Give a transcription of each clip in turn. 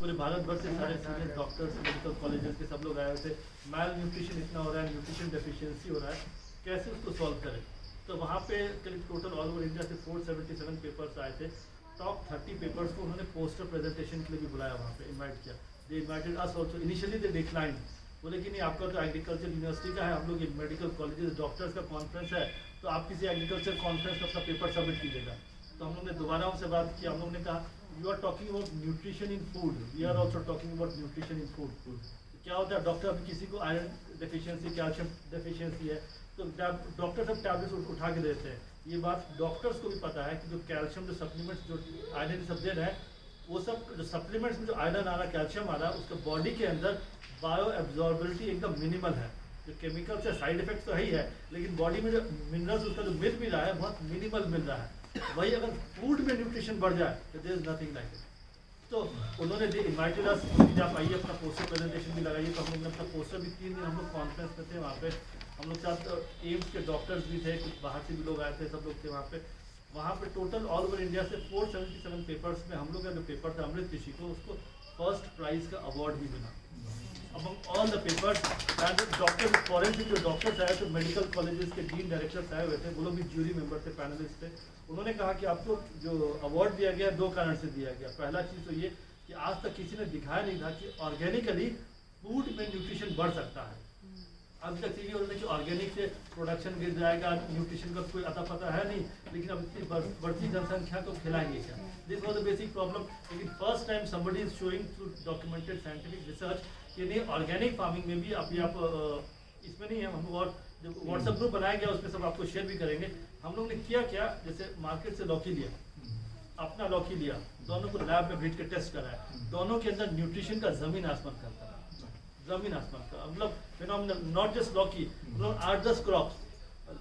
पूरे भारत भर से सारे सीनियर डॉक्टर्स, मेडिकल कॉलेजेस के सब लोग आए हुए थे। मैल न्यूट्रिशन इतना हो रहा है, न्यूट्रिशन डेफिशिएंसी हो रहा है, कैसे उसको सॉल्व करें। तो वहाँ पे करीब टोटल ऑल ओवर इंडिया से 477 पेपर्स आए थे। टॉप 30 पेपर्स को उन्होंने पोस्टर प्रेजेंटेशन के लिए भी बुलाया, वहाँ पे इन्वाइट किया। दे इन्वाइटेड अस ऑल्सो। इनिशियली दे डिक्लाइंड, बोले कि नहीं आपका तो एग्रीकल्चर यूनिवर्सिटी का है, हम लोग ये मेडिकल कॉलेजेस डॉक्टर्स का कॉन्फ्रेंस है, तो आप किसी एग्रीकल्चर कॉन्फ्रेंस में अपना पेपर सबमिट कीजिएगा। तो हम लोग ने दोबारा उनसे बात की, हम लोग ने कहा you are talking about nutrition in food, we are also talking about nutrition in food. क्या होता है, डॉक्टर अभी किसी को आयरन डेफिशिएंसी, कैल्शियम डेफिशिएंसी है, तो डॉक्टर सब टैबलेट्स उठा के देते हैं। ये बात डॉक्टर्स को भी पता है कि जो कैल्शियम, जो सप्लीमेंट्स, जो आयरन सब दे रहे हैं, वो सब जो सप्लीमेंट्स में जो आयरन आ रहा है, कैल्शियम आ रहा है, उसके बॉडी के अंदर बायो एब्जॉर्बिलिटी एकदम मिनिमल है। जो केमिकल से साइड इफेक्ट तो है ही है, लेकिन बॉडी में जो मिनरल्स उसका जो मिल भी रहा है बहुत मिनिमल मिल रहा है। वही अगर फूड में न्यूट्रिशन बढ़ जाए तो there is nothing like it. तो उन्होंने इन्वाइटेड अस कि आप आइए, अपना पोस्टर प्रेजेंटेशन भी लगाइए। तो हम लोग ने अपना पोस्टर भी 3 दिन हम लोग कॉन्फ्रेंस में थे वहाँ पे। हम लोग साथ एम्स के डॉक्टर्स भी थे, कुछ बाहर से भी लोग आए थे, सब लोग थे वहाँ पे। वहाँ पे टोटल ऑल ओवर इंडिया से 477 पेपर्स में हम लोग का जो पेपर था अमृत ऋषि को, उसको फर्स्ट प्राइज का अवार्ड भी मिला। Among all the papers, and doctor forensic जो डॉक्टर्स आए थे, मेडिकल कॉलेजेस के डीन डायरेक्टर्स आए हुए थे, वो लोग भी ज्यूरी मेंबर थे, पैनलिस्ट थे। उन्होंने कहा कि आपको जो अवार्ड दिया गया 2 कारण से दिया गया। पहला चीज़ तो ये कि आज तक किसी ने दिखाया नहीं था कि ऑर्गेनिकली फूड में न्यूट्रिशन बढ़ सकता है। अभी तक ये होता है कि ऑर्गेनिक से प्रोडक्शन गिर जाएगा, न्यूट्रिशन का कोई अता पता है नहीं, लेकिन अब इतनी बढ़ती जनसंख्या को खिलाएंगे क्या, this was the basic problem. लेकिन first time somebody is showing through documented scientific research कि नहीं, ऑर्गेनिक फार्मिंग में भी अभी आप इसमें नहीं है। हम और जो व्हाट्सएप ग्रुप बनाया गया उसमें सब आपको शेयर भी करेंगे। हम लोग ने किया क्या, जैसे मार्केट से लौकी लिया, अपना लौकी लिया, दोनों को लैब में भेज के टेस्ट कराया, दोनों के अंदर न्यूट्रिशन का जमीन आसमान का अंतर है, जमीन आसमान का। मतलब फिनोमिनल, नॉट जस्ट लौकी, मतलब 8-10 क्रॉप्स,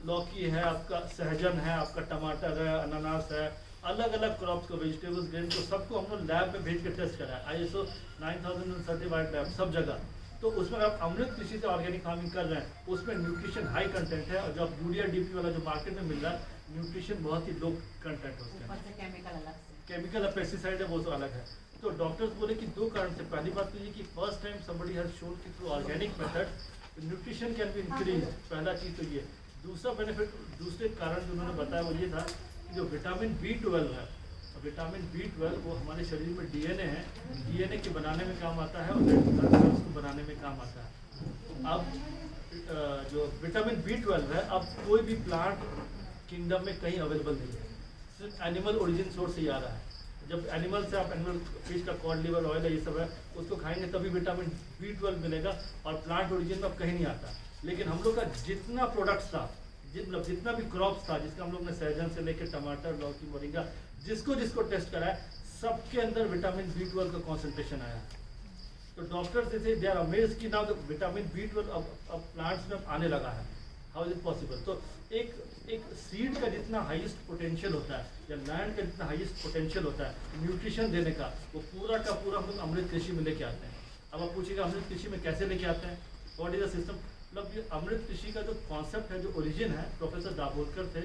लौकी है आपका, सहजन है आपका, टमाटर है, अनानास है, अलग अलग क्रॉप्स को, वेजिटेबल्स, ग्रेन को, सबको हम लोग लैब में भेज के टेस्ट कराया, ISO 9000 सर्टिफाइड लैब सब जगह। तो उसमें आप अमृत कृषि से ऑर्गेनिक फार्मिंग कर रहे हैं, उसमें न्यूट्रिशन हाई कंटेंट है, और जो आप यूरिया DP वाला जो मार्केट में मिल रहा है, न्यूट्रिशन बहुत ही लो कंटेंट है उसका, केमिकल और पेस्टिसाइड है वो तो अलग है। तो डॉक्टर्स बोले कि 2 कारण से, पहली बात तो ये कि first time somebody has shown कि through organic method nutrition can be increase, पहला चीज़ तो ये। दूसरा बेनिफिट, दूसरे कारण जो उन्होंने बताया वो ये था कि जो विटामिन B12 है, विटामिन B12 वो हमारे शरीर में DNA है, DNA के बनाने में काम आता है और रेड ब्लड सेल्स को बनाने में काम आता है। अब जो विटामिन B12 है, अब कोई भी प्लांट किंगडम में कहीं अवेलेबल नहीं है, सिर्फ एनिमल ओरिजिन सोर्स से ही आ रहा है। जब एनिमल से आप एनिमल फिश का कॉड लिवर ऑयल है, ये सब है, उसको खाएंगे तभी विटामिन B12 मिलेगा, और प्लांट ओरिजिन में अब कहीं नहीं आता। लेकिन हम लोग का जितना प्रोडक्ट्स था, जितना भी क्रॉप्स था, जिसका हम लोग ने सहजन से लेकर टमाटर, लौकी, मोरिंगा, जिसको टेस्ट कराया, सबके अंदर विटामिन B12 का कॉन्सेंट्रेशन आया। तो डॉक्टर्स जैसे दे आर अमेज्ड कि नाउ द विटामिन B12 अब प्लांट्स में आने लगा है, हाउ इज इट पॉसिबल। तो एक सीड का जितना हाईएस्ट पोटेंशियल होता है, या लैंड का जितना हाईएस्ट पोटेंशियल होता है न्यूट्रिशन देने का, वो पूरा का पूरा हम लोग अमृत कृषि में लेके आते हैं। अब आप पूछिएगा अमृत कृषि में कैसे लेके आते हैं, व्हाट इज द सिस्टम। मतलब ये अमृत कृषि का जो कॉन्सेप्ट है, जो ओरिजिन है, प्रोफेसर दाभोलकर थे,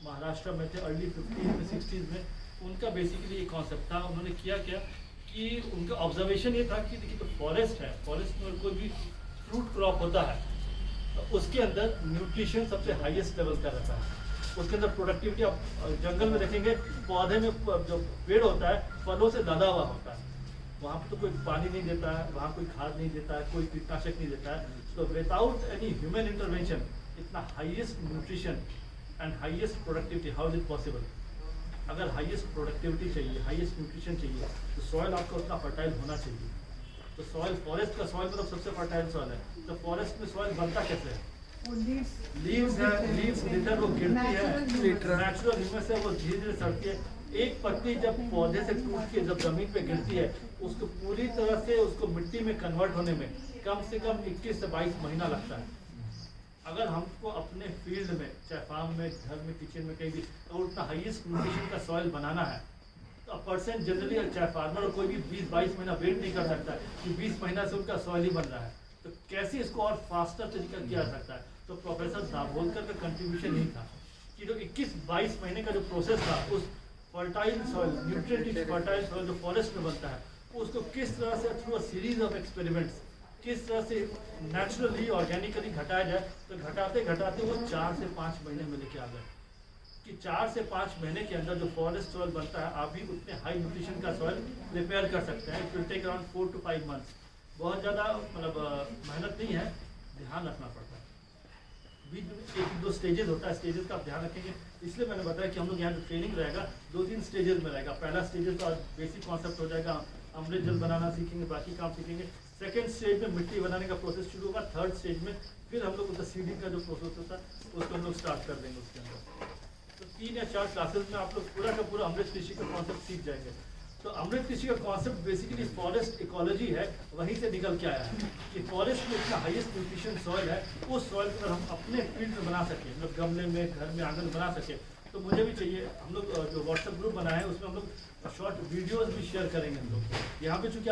महाराष्ट्र में थे, अर्ली 50s में 60s में, उनका बेसिकली ये कॉन्सेप्ट था। उन्होंने किया क्या कि उनका ऑब्जर्वेशन ये था कि देखिए जो फॉरेस्ट है, फॉरेस्ट में कोई भी फ्रूट क्रॉप होता है तो उसके अंदर न्यूट्रिशन सबसे हाईएस्ट लेवल का रहता है, उसके अंदर प्रोडक्टिविटी। आप जंगल में देखेंगे पौधे में जो पेड़ होता है फलों से लदा हुआ होता है, वहाँ पर तो कोई पानी नहीं देता है, वहाँ कोई खाद नहीं देता है, कोई कीटनाशक नहीं देता है। तो विदाउट एनी ह्यूमन इंटरवेंशन इतना highest nutrition and highest productivity, how is it possible. अगर हाईएस्ट प्रोडक्टिविटी चाहिए, हाईएस्ट न्यूट्रिशन चाहिए, तो सॉइल आपका उतना फर्टाइल होना चाहिए। तो सॉइल, फॉरेस्ट का सॉइल मतलब सबसे फर्टाइल सॉइल है। तो फॉरेस्ट में सॉइल बनता कैसे है, लीव्स है, लीव्स लिटर वो गिरती है, नेचुरल ह्यूमस है, वो धीरे धीरे सड़ती है। एक पत्ती जब पौधे से टूट के जब जमीन पे गिरती है, उसको पूरी तरह से उसको मिट्टी में कन्वर्ट होने में कम से कम 21 से 22 महीना लगता है। अगर हमको अपने फील्ड में, चाहे फार्म में, घर में, किचन में, कहीं भी, तो उतना हाईएस्ट न्यूट्रिशन का सॉइल बनाना है, तो पर्सन जनरली, चाहे फार्मर और कोई भी 20-22 महीना वेट नहीं कर सकता कि 20 महीना से उनका सॉइल ही बन रहा है। तो कैसे इसको और फास्टर तरीका किया जा सकता है। तो प्रोफेसर दाभोलकर का कंट्रीब्यूशन यही था कि जो 21-22 महीने का जो प्रोसेस था, उस fertile soil, nutrient fertile soil जो फॉरेस्ट में बनता है, उसको किस तरह से through a series of experiments किस तरह से नेचुरली ऑर्गेनिकली घटाया जाए। तो घटाते घटाते वो 4 से 5 महीने में लेके आ गए कि 4 से 5 महीने के अंदर जो फॉरेस्ट सॉइल बनता है आप भी उतने हाई न्यूट्रिशन का सॉइल प्रिपेयर कर सकते हैं। It will take around 4 to 5 months। बहुत ज़्यादा मतलब मेहनत नहीं है, ध्यान रखना पड़ता है। बीच में एक दो स्टेजेस होता है, स्टेजेस का आप ध्यान रखेंगे। इसलिए मैंने बताया कि हम लोग यहाँ जो ट्रेनिंग रहेगा 2-3 स्टेजेस में रहेगा। पहला स्टेजेस तो बेसिक कॉन्सेप्ट हो जाएगा, अमृत जल बनाना सीखेंगे, बाकी काम सीखेंगे। सेकेंड स्टेज में मिट्टी बनाने का प्रोसेस शुरू होगा। थर्ड स्टेज में फिर हम लोग सीडिंग का जो प्रोसेस होता है उसको हम लोग स्टार्ट कर देंगे उसके अंदर। तो 3 या 4 क्लासेस में आप लोग पूरा का पूरा अमृत कृषि का कॉन्सेप्ट सीख जाएंगे। तो अमृत कृषि का कॉन्सेप्ट बेसिकली फॉरेस्ट इकोलॉजी है, वहीं से निकल के आया है कि फॉरेस्ट में इतना हाईएस्ट न्यूट्रिशन सॉइल है, उस सॉइल को अगर हम अपने फील्ड में बना सकें, मतलब गमले में, घर में, आंगन में बना सकें, तो मुझे भी चाहिए। हम लोग जो व्हाट्सएप ग्रुप बनाए हैं उसमें हम लोग शॉर्ट वीडियोस भी शेयर करेंगे। हम लोग यहाँ पे चूँकि